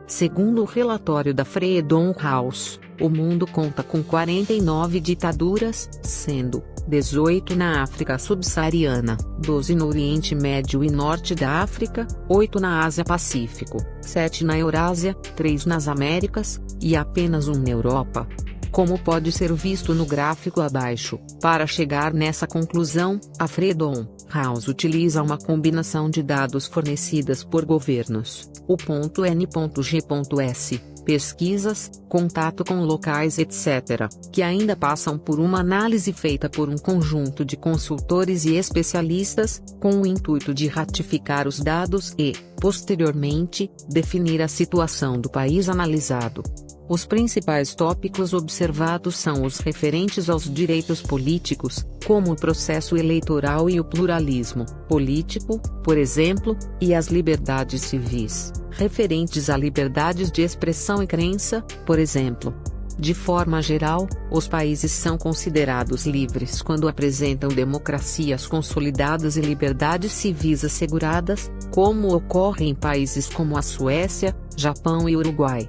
Segundo o relatório da Freedom House, o mundo conta com 49 ditaduras, sendo 18 na África subsaariana, 12 no Oriente Médio e Norte da África, 8 na Ásia-Pacífico, 7 na Eurásia, 3 nas Américas, e apenas 1 na Europa. Como pode ser visto no gráfico abaixo, para chegar nessa conclusão, a Freedom House utiliza uma combinação de dados fornecidas por governos, o .n.g.s, pesquisas, contato com locais etc., que ainda passam por uma análise feita por um conjunto de consultores e especialistas, com o intuito de ratificar os dados e, posteriormente, definir a situação do país analisado. Os principais tópicos observados são os referentes aos direitos políticos, como o processo eleitoral e o pluralismo político, por exemplo, e as liberdades civis, referentes a liberdades de expressão e crença, por exemplo. De forma geral, os países são considerados livres quando apresentam democracias consolidadas e liberdades civis asseguradas, como ocorre em países como a Suécia, Japão e Uruguai.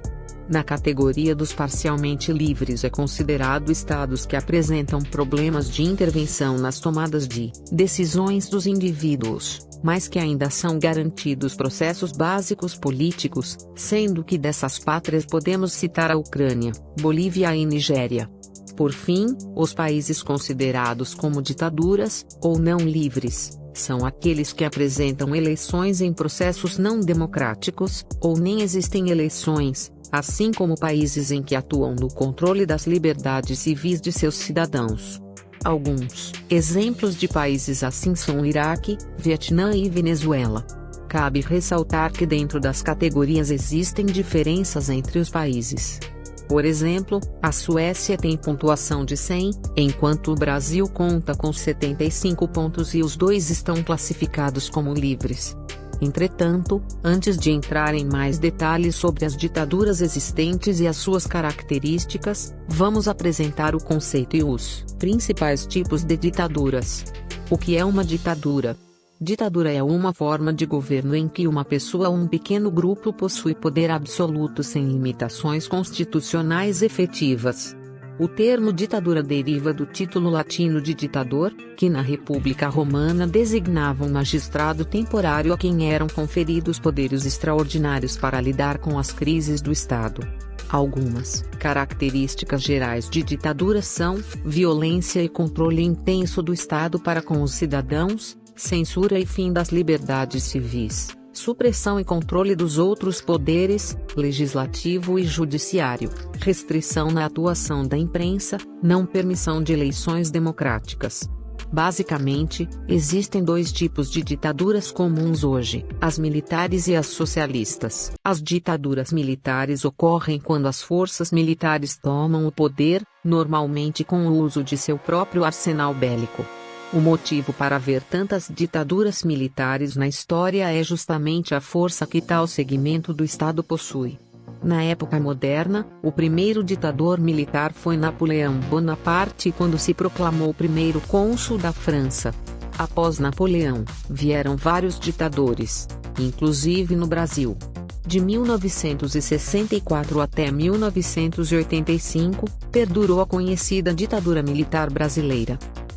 Na categoria dos parcialmente livres é considerado estados que apresentam problemas de intervenção nas tomadas de decisões dos indivíduos, mas que ainda são garantidos processos básicos políticos, sendo que dessas pátrias podemos citar a Ucrânia, Bolívia e Nigéria. Por fim, os países considerados como ditaduras, ou não livres, são aqueles que apresentam eleições em processos não democráticos, ou nem existem eleições, assim como países em que atuam no controle das liberdades civis de seus cidadãos. Alguns exemplos de países assim são o Iraque, Vietnã e Venezuela. Cabe ressaltar que dentro das categorias existem diferenças entre os países. Por exemplo, a Suécia tem pontuação de 100, enquanto o Brasil conta com 75 pontos e os dois estão classificados como livres. Entretanto, antes de entrar em mais detalhes sobre as ditaduras existentes e as suas características, vamos apresentar o conceito e os principais tipos de ditaduras. O que é uma ditadura? Ditadura é uma forma de governo em que uma pessoa ou um pequeno grupo possui poder absoluto sem limitações constitucionais efetivas. O termo ditadura deriva do título latino de ditador, que na República Romana designava um magistrado temporário a quem eram conferidos poderes extraordinários para lidar com as crises do Estado. Algumas características gerais de ditadura são violência e controle intenso do Estado para com os cidadãos, censura e fim das liberdades civis, supressão e controle dos outros poderes, legislativo e judiciário, restrição na atuação da imprensa, não permissão de eleições democráticas. Basicamente, existem dois tipos de ditaduras comuns hoje, as militares e as socialistas. As ditaduras militares ocorrem quando as forças militares tomam o poder, normalmente com o uso de seu próprio arsenal bélico. O motivo para haver tantas ditaduras militares na história é justamente a força que tal segmento do Estado possui. Na época moderna, o primeiro ditador militar foi Napoleão Bonaparte quando se proclamou o primeiro cônsul da França. Após Napoleão, vieram vários ditadores, inclusive no Brasil. De 1964 até 1985, perdurou a conhecida ditadura militar brasileira.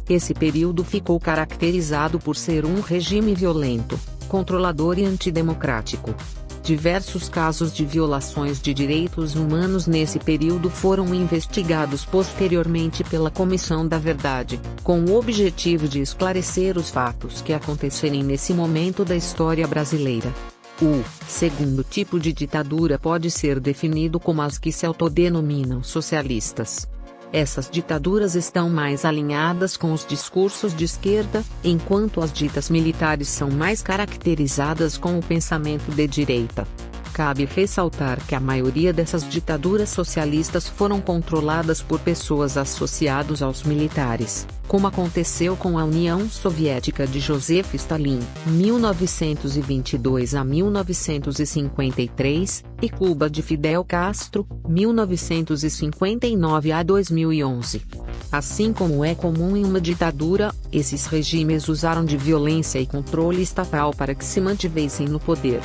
Esse período ficou caracterizado por ser um regime violento, controlador e antidemocrático. Diversos casos de violações de direitos humanos nesse período foram investigados posteriormente pela Comissão da Verdade, com o objetivo de esclarecer os fatos que acontecerem nesse momento da história brasileira. O segundo tipo de ditadura pode ser definido como as que se autodenominam socialistas. Essas ditaduras estão mais alinhadas com os discursos de esquerda, enquanto as ditas militares são mais caracterizadas com o pensamento de direita. Cabe ressaltar que a maioria dessas ditaduras socialistas foram controladas por pessoas associadas aos militares, como aconteceu com a União Soviética de Joseph Stalin, 1922 a 1953, e Cuba de Fidel Castro, 1959 a 2011. Assim como é comum em uma ditadura, esses regimes usaram de violência e controle estatal para que se mantivessem no poder.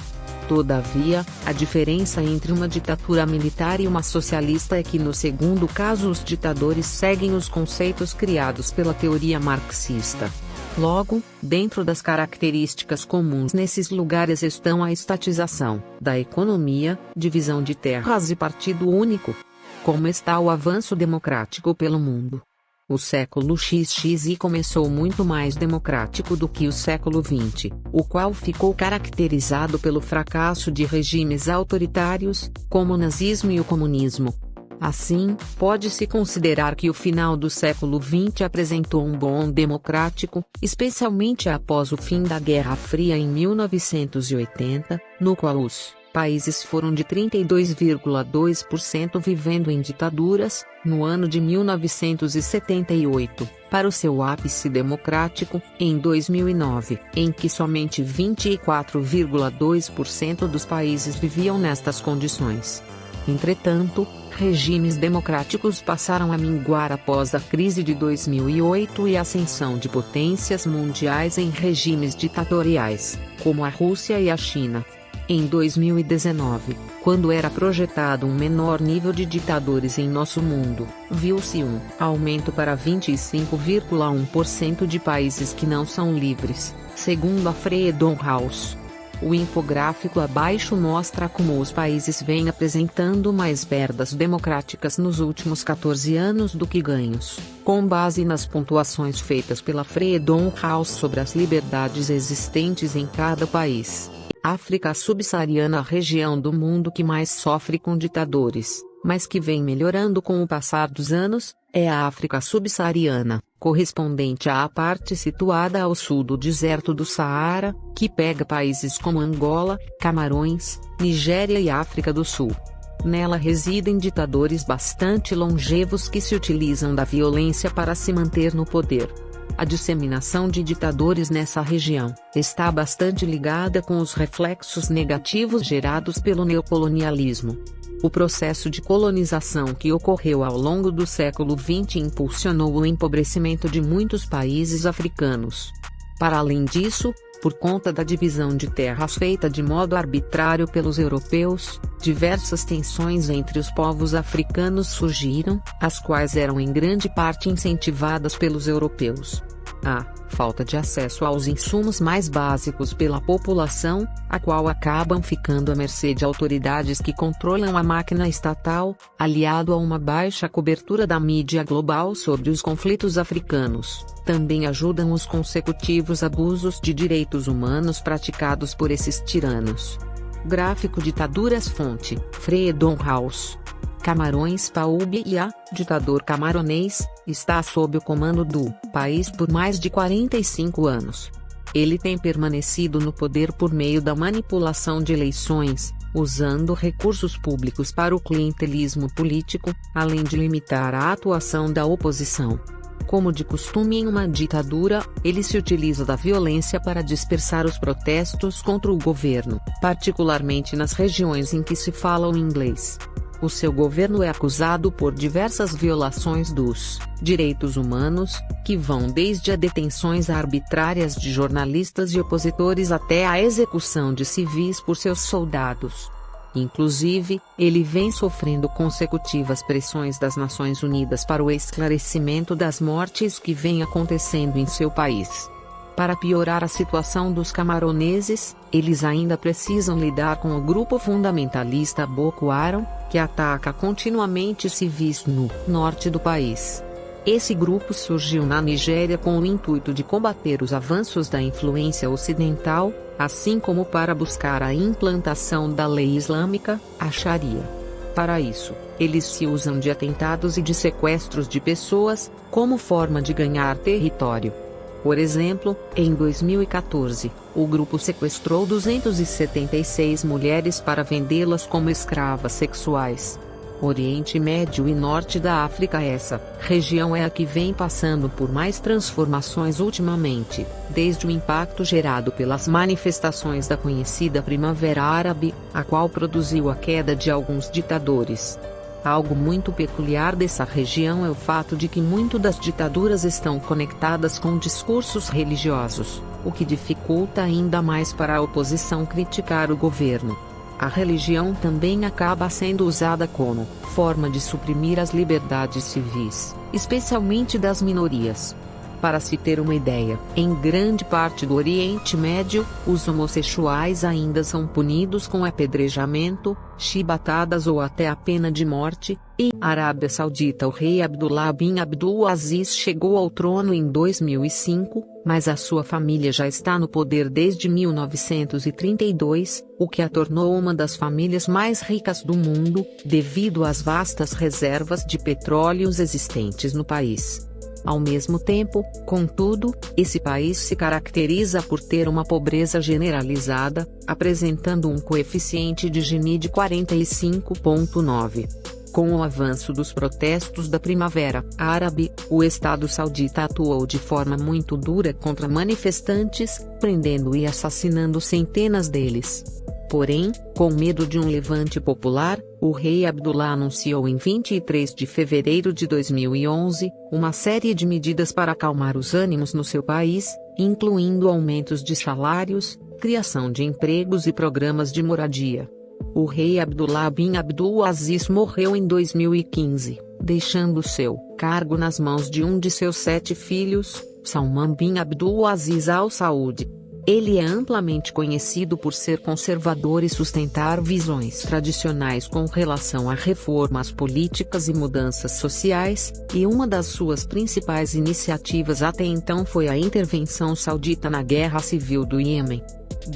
Todavia, a diferença entre uma ditadura militar e uma socialista é que no segundo caso os ditadores seguem os conceitos criados pela teoria marxista. Logo, dentro das características comuns nesses lugares estão a estatização da economia, divisão de terras e partido único. Como está o avanço democrático pelo mundo? O século XXI começou muito mais democrático do que o século XX, o qual ficou caracterizado pelo fracasso de regimes autoritários, como o nazismo e o comunismo. Assim, pode-se considerar que o final do século XX apresentou um boom democrático, especialmente após o fim da Guerra Fria em 1980, no qual os países foram de 32,2% vivendo em ditaduras, no ano de 1978, para o seu ápice democrático, em 2009, em que somente 24,2% dos países viviam nestas condições. Entretanto, regimes democráticos passaram a minguar após a crise de 2008 e a ascensão de potências mundiais em regimes ditatoriais, como a Rússia e a China. Em 2019, quando era projetado um menor nível de ditadores em nosso mundo, viu-se um aumento para 25,1% de países que não são livres, segundo a Freedom House. O infográfico abaixo mostra como os países vêm apresentando mais perdas democráticas nos últimos 14 anos do que ganhos, com base nas pontuações feitas pela Freedom House sobre as liberdades existentes em cada país. África subsaariana, a região do mundo que mais sofre com ditadores, mas que vem melhorando com o passar dos anos, é a África subsaariana, correspondente à parte situada ao sul do deserto do Saara, que pega países como Angola, Camarões, Nigéria e África do Sul. Nela residem ditadores bastante longevos que se utilizam da violência para se manter no poder. A disseminação de ditadores nessa região está bastante ligada com os reflexos negativos gerados pelo neocolonialismo. O processo de colonização que ocorreu ao longo do século XX impulsionou o empobrecimento de muitos países africanos. Para além disso, por conta da divisão de terras feita de modo arbitrário pelos europeus, diversas tensões entre os povos africanos surgiram, as quais eram em grande parte incentivadas pelos europeus. A falta de acesso aos insumos mais básicos pela população, a qual acabam ficando à mercê de autoridades que controlam a máquina estatal, aliado a uma baixa cobertura da mídia global sobre os conflitos africanos, também ajudam os consecutivos abusos de direitos humanos praticados por esses tiranos. Gráfico Ditaduras. Fonte: Freedom House. Camarões. Paul Biya, ditador camaronês, está sob o comando do país por mais de 45 anos. Ele tem permanecido no poder por meio da manipulação de eleições, usando recursos públicos para o clientelismo político, além de limitar a atuação da oposição. Como de costume em uma ditadura, ele se utiliza da violência para dispersar os protestos contra o governo, particularmente nas regiões em que se fala o inglês. O seu governo é acusado por diversas violações dos direitos humanos, que vão desde a detenções arbitrárias de jornalistas e opositores até a execução de civis por seus soldados. Inclusive, ele vem sofrendo consecutivas pressões das Nações Unidas para o esclarecimento das mortes que vêm acontecendo em seu país. Para piorar a situação dos camaroneses, eles ainda precisam lidar com o grupo fundamentalista Boko Haram, que ataca continuamente civis no norte do país. Esse grupo surgiu na Nigéria com o intuito de combater os avanços da influência ocidental, assim como para buscar a implantação da lei islâmica, a Sharia. Para isso, eles se usam de atentados e de sequestros de pessoas, como forma de ganhar território. Por exemplo, em 2014, o grupo sequestrou 276 mulheres para vendê-las como escravas sexuais. Oriente Médio e Norte da África. Essa região é a que vem passando por mais transformações ultimamente, desde o impacto gerado pelas manifestações da conhecida Primavera Árabe, a qual produziu a queda de alguns ditadores. Algo muito peculiar dessa região é o fato de que muito das ditaduras estão conectadas com discursos religiosos. o que dificulta ainda mais para a oposição criticar o governo. A religião também acaba sendo usada como forma de suprimir as liberdades civis, especialmente das minorias. Para se ter uma ideia, em grande parte do Oriente Médio, os homossexuais ainda são punidos com apedrejamento, chibatadas ou até a pena de morte. Em Arábia Saudita, o rei Abdullah bin Abdul Aziz chegou ao trono em 2005, mas a sua família já está no poder desde 1932, o que a tornou uma das famílias mais ricas do mundo, devido às vastas reservas de petróleos existentes no país. Ao mesmo tempo, contudo, esse país se caracteriza por ter uma pobreza generalizada, apresentando um coeficiente de Gini de 45,9. Com o avanço dos protestos da Primavera Árabe, o Estado saudita atuou de forma muito dura contra manifestantes, prendendo e assassinando centenas deles. Porém, com medo de um levante popular, o rei Abdullah anunciou em 23 de fevereiro de 2011, uma série de medidas para acalmar os ânimos no seu país, incluindo aumentos de salários, criação de empregos e programas de moradia. O rei Abdullah bin Abdul Aziz morreu em 2015, deixando seu cargo nas mãos de um de seus 7 filhos, Salman bin Abdul Aziz Al Saud. Ele é amplamente conhecido por ser conservador e sustentar visões tradicionais com relação a reformas políticas e mudanças sociais, e uma das suas principais iniciativas até então foi a intervenção saudita na Guerra Civil do Iêmen.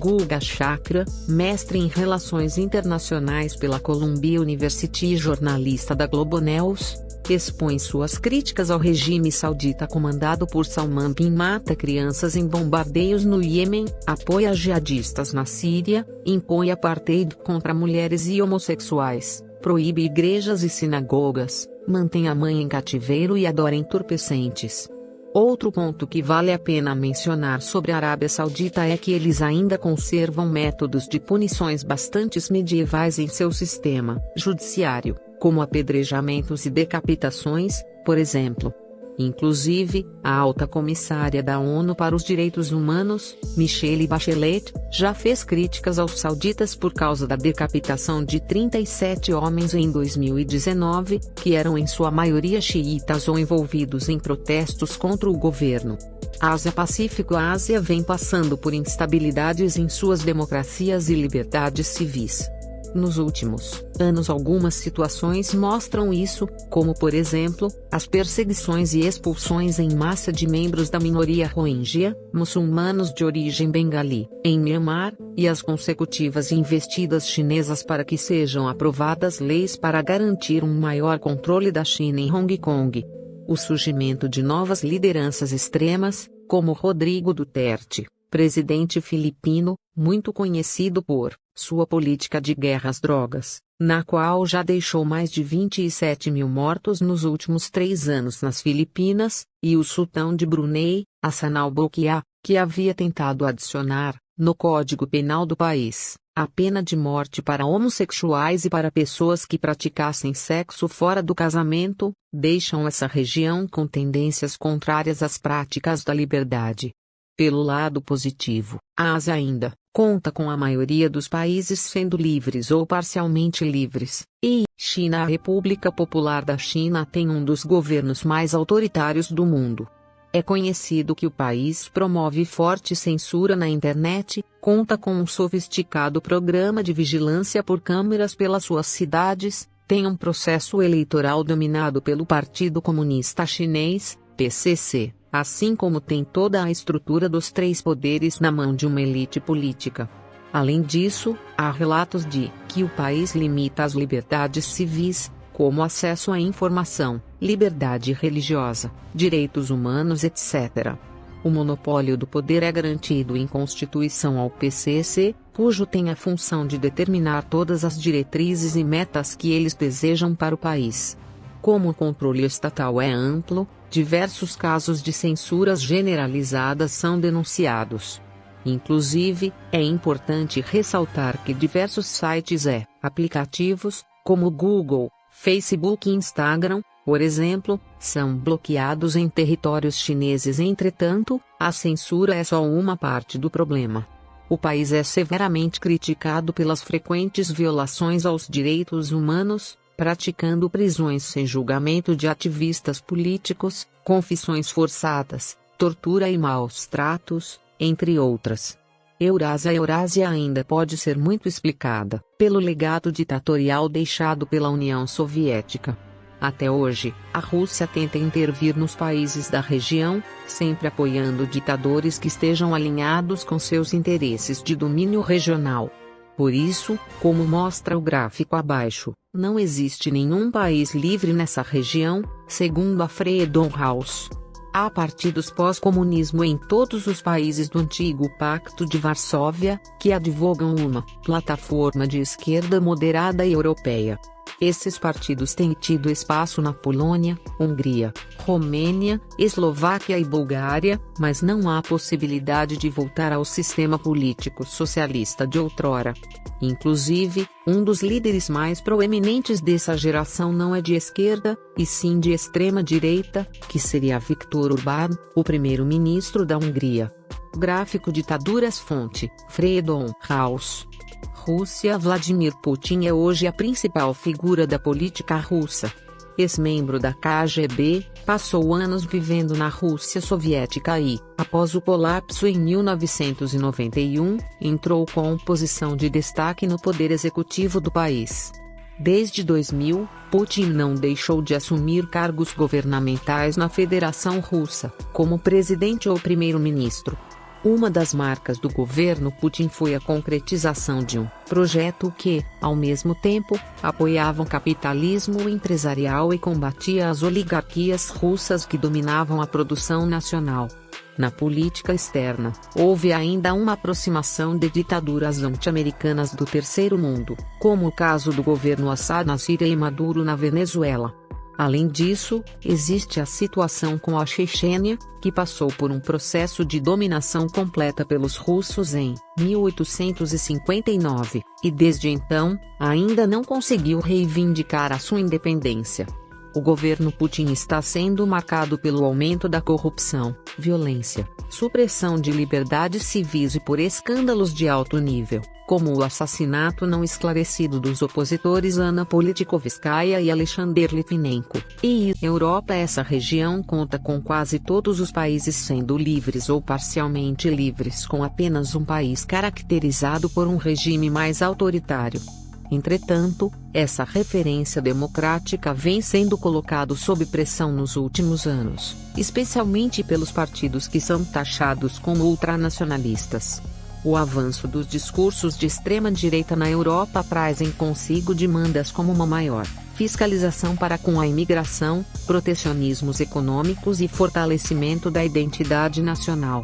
Guga Chakra, mestre em Relações Internacionais pela Columbia University e jornalista da Globo News, expõe suas críticas ao regime saudita comandado por Salman bin mata crianças em bombardeios no Iêmen, apoia jihadistas na Síria, impõe apartheid contra mulheres e homossexuais, proíbe igrejas e sinagogas, mantém a mãe em cativeiro e adora entorpecentes. Outro ponto que vale a pena mencionar sobre a Arábia Saudita é que eles ainda conservam métodos de punições bastante medievais em seu sistema judiciário, como apedrejamentos e decapitações, por exemplo. Inclusive, a alta comissária da ONU para os Direitos Humanos, Michelle Bachelet, já fez críticas aos sauditas por causa da decapitação de 37 homens em 2019, que eram em sua maioria xiitas ou envolvidos em protestos contra o governo. Ásia-Pacífico. A Ásia vem passando por instabilidades em suas democracias e liberdades civis. Nos últimos anos, algumas situações mostram isso, como por exemplo, as perseguições e expulsões em massa de membros da minoria Rohingya, muçulmanos de origem bengali, em Myanmar, e as consecutivas investidas chinesas para que sejam aprovadas leis para garantir um maior controle da China em Hong Kong. O surgimento de novas lideranças extremas, como Rodrigo Duterte, presidente filipino, muito conhecido por sua política de guerra às drogas, na qual já deixou mais de 27 mil mortos nos últimos 3 anos nas Filipinas, e o sultão de Brunei, Hassan al-Bolkiah, que havia tentado adicionar, no Código Penal do país, a pena de morte para homossexuais e para pessoas que praticassem sexo fora do casamento, deixam essa região com tendências contrárias às práticas da liberdade. Pelo lado positivo, a Ásia ainda conta com a maioria dos países sendo livres ou parcialmente livres, e China. A República Popular da China tem um dos governos mais autoritários do mundo. É conhecido que o país promove forte censura na internet, conta com um sofisticado programa de vigilância por câmeras pelas suas cidades, tem um processo eleitoral dominado pelo Partido Comunista Chinês, PCC. Assim como tem toda a estrutura dos 3 poderes na mão de uma elite política. Além disso, há relatos de que o país limita as liberdades civis, como acesso à informação, liberdade religiosa, direitos humanos, etc. O monopólio do poder é garantido em Constituição ao PCC, cujo tem a função de determinar todas as diretrizes e metas que eles desejam para o país. Como o controle estatal é amplo, diversos casos de censuras generalizadas são denunciados. Inclusive, é importante ressaltar que diversos sites e aplicativos, como Google, Facebook e Instagram, Por exemplo, são bloqueados em territórios chineses. Entretanto, a censura é só uma parte do problema. O país é severamente criticado pelas frequentes violações aos direitos humanos, praticando prisões sem julgamento de ativistas políticos, confissões forçadas, tortura e maus tratos, entre outras. A Eurásia ainda pode ser muito explicada pelo legado ditatorial deixado pela União Soviética. Até hoje, a Rússia tenta intervir nos países da região, sempre apoiando ditadores que estejam alinhados com seus interesses de domínio regional. Por isso, como mostra o gráfico abaixo, não existe nenhum país livre nessa região, segundo a Freedom House. Há partidos pós-comunismo em todos os países do antigo Pacto de Varsóvia, que advogam uma plataforma de esquerda moderada e europeia. Esses partidos têm tido espaço na Polônia, Hungria, Romênia, Eslováquia e Bulgária, mas não há possibilidade de voltar ao sistema político socialista de outrora. Inclusive, um dos líderes mais proeminentes dessa geração não é de esquerda, e sim de extrema-direita, que seria Viktor Orbán, o primeiro-ministro da Hungria. Gráfico Ditaduras. Fonte: Freedom House. Rússia. Vladimir Putin é hoje a principal figura da política russa. Ex-membro da KGB, passou anos vivendo na Rússia soviética e, após o colapso em 1991, entrou com posição de destaque no poder executivo do país. Desde 2000, Putin não deixou de assumir cargos governamentais na Federação Russa, como presidente ou primeiro-ministro. Uma das marcas do governo Putin foi a concretização de um projeto que, ao mesmo tempo, apoiava o capitalismo empresarial e combatia as oligarquias russas que dominavam a produção nacional. Na política externa, houve ainda uma aproximação de ditaduras anti-americanas do Terceiro Mundo, como o caso do governo Assad na Síria e Maduro na Venezuela. Além disso, existe a situação com a Chechênia, que passou por um processo de dominação completa pelos russos em 1859, e desde então, ainda não conseguiu reivindicar a sua independência. O governo Putin está sendo marcado pelo aumento da corrupção, violência, supressão de liberdades civis e por escândalos de alto nível, como o assassinato não esclarecido dos opositores Anna Politkovskaya e Alexander Litvinenko. E Europa. Essa região conta com quase todos os países sendo livres ou parcialmente livres, com apenas um país caracterizado por um regime mais autoritário. Entretanto, essa referência democrática vem sendo colocado sob pressão nos últimos anos, especialmente pelos partidos que são taxados como ultranacionalistas. O avanço dos discursos de extrema-direita na Europa trazem consigo demandas como uma maior fiscalização para com a imigração, protecionismos econômicos e fortalecimento da identidade nacional.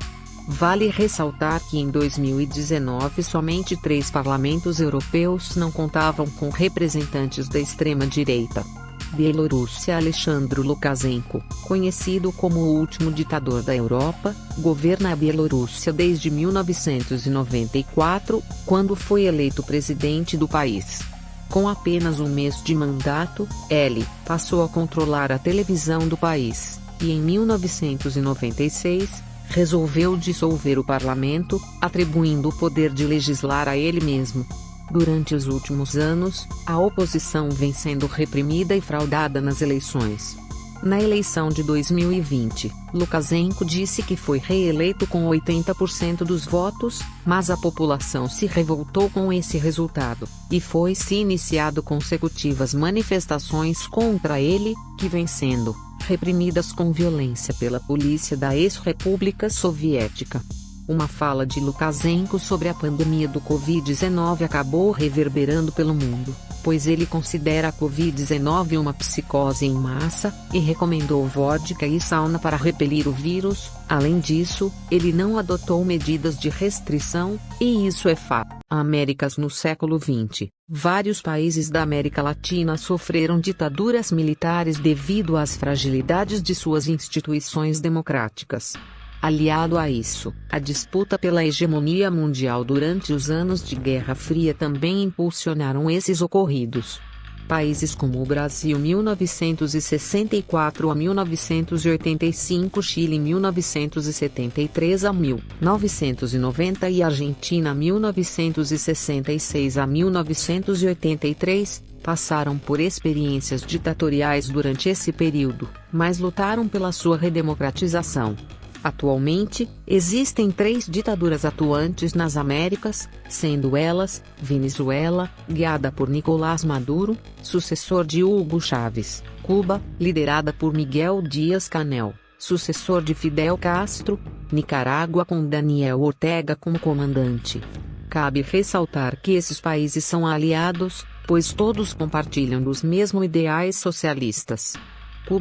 Vale ressaltar que em 2019 somente 3 parlamentos europeus não contavam com representantes da extrema-direita. Bielorrússia. Alexandre Lukashenko, conhecido como o último ditador da Europa, governa a Bielorrússia desde 1994, quando foi eleito presidente do país. Com apenas um mês de mandato, ele passou a controlar a televisão do país, e em 1996, resolveu dissolver o parlamento, atribuindo o poder de legislar a ele mesmo. Durante os últimos anos, a oposição vem sendo reprimida e fraudada nas eleições. Na eleição de 2020, Lukashenko disse que foi reeleito com 80% dos votos, mas a população se revoltou com esse resultado, e foi-se iniciado consecutivas manifestações contra ele, que vêm sendo reprimidas com violência pela polícia da ex-República Soviética. Uma fala de Lukashenko sobre a pandemia do Covid-19 acabou reverberando pelo mundo, pois ele considera a Covid-19 uma psicose em massa, e recomendou vodka e sauna para repelir o vírus. Além disso, ele não adotou medidas de restrição, e isso é fato. Américas. No século XX, vários países da América Latina sofreram ditaduras militares devido às fragilidades de suas instituições democráticas. Aliado a isso, a disputa pela hegemonia mundial durante os anos de Guerra Fria também impulsionaram esses ocorridos. Países como o Brasil 1964 a 1985, Chile 1973 a 1990 e Argentina 1966 a 1983, passaram por experiências ditatoriais durante esse período, mas lutaram pela sua redemocratização. Atualmente, existem 3 ditaduras atuantes nas Américas, sendo elas, Venezuela, guiada por Nicolás Maduro, sucessor de Hugo Chávez; Cuba, liderada por Miguel Díaz-Canel, sucessor de Fidel Castro; Nicarágua com Daniel Ortega como comandante. Cabe ressaltar que esses países são aliados, pois todos compartilham dos mesmos ideais socialistas.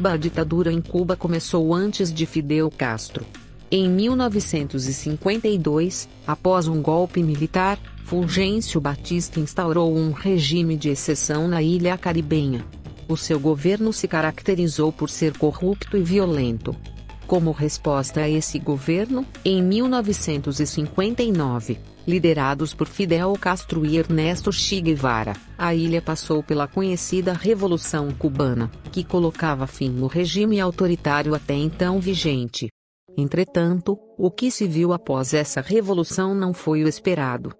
A ditadura em Cuba começou antes de Fidel Castro. Em 1952, após um golpe militar, Fulgêncio Batista instaurou um regime de exceção na ilha caribenha. O seu governo se caracterizou por ser corrupto e violento. Como resposta a esse governo, em 1959, liderados por Fidel Castro e Ernesto Che Guevara, a ilha passou pela conhecida Revolução Cubana, que colocava fim no regime autoritário até então vigente. Entretanto, o que se viu após essa revolução não foi o esperado.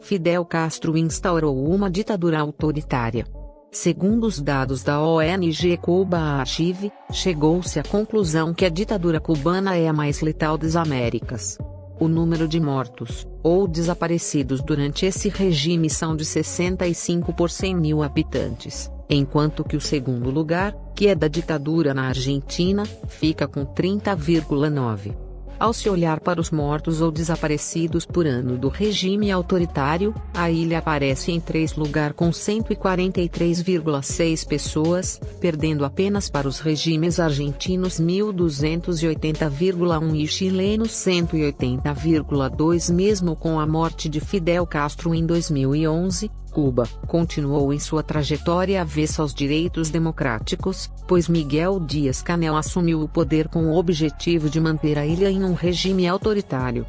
Fidel Castro instaurou uma ditadura autoritária. Segundo os dados da ONG Cuba Archive, chegou-se à conclusão que a ditadura cubana é a mais letal das Américas. O número de mortos, ou desaparecidos durante esse regime são de 65 por 100 mil habitantes, enquanto que o segundo lugar, que é da ditadura na Argentina, fica com 30,9. Ao se olhar para os mortos ou desaparecidos por ano do regime autoritário, a ilha aparece em 3 lugar com 143,6 pessoas, perdendo apenas para os regimes argentinos 1.280,1 e chilenos 180,2. Mesmo com a morte de Fidel Castro em 2011, Cuba continuou em sua trajetória avessa aos direitos democráticos, pois Miguel Díaz-Canel assumiu o poder com o objetivo de manter a ilha em um regime autoritário.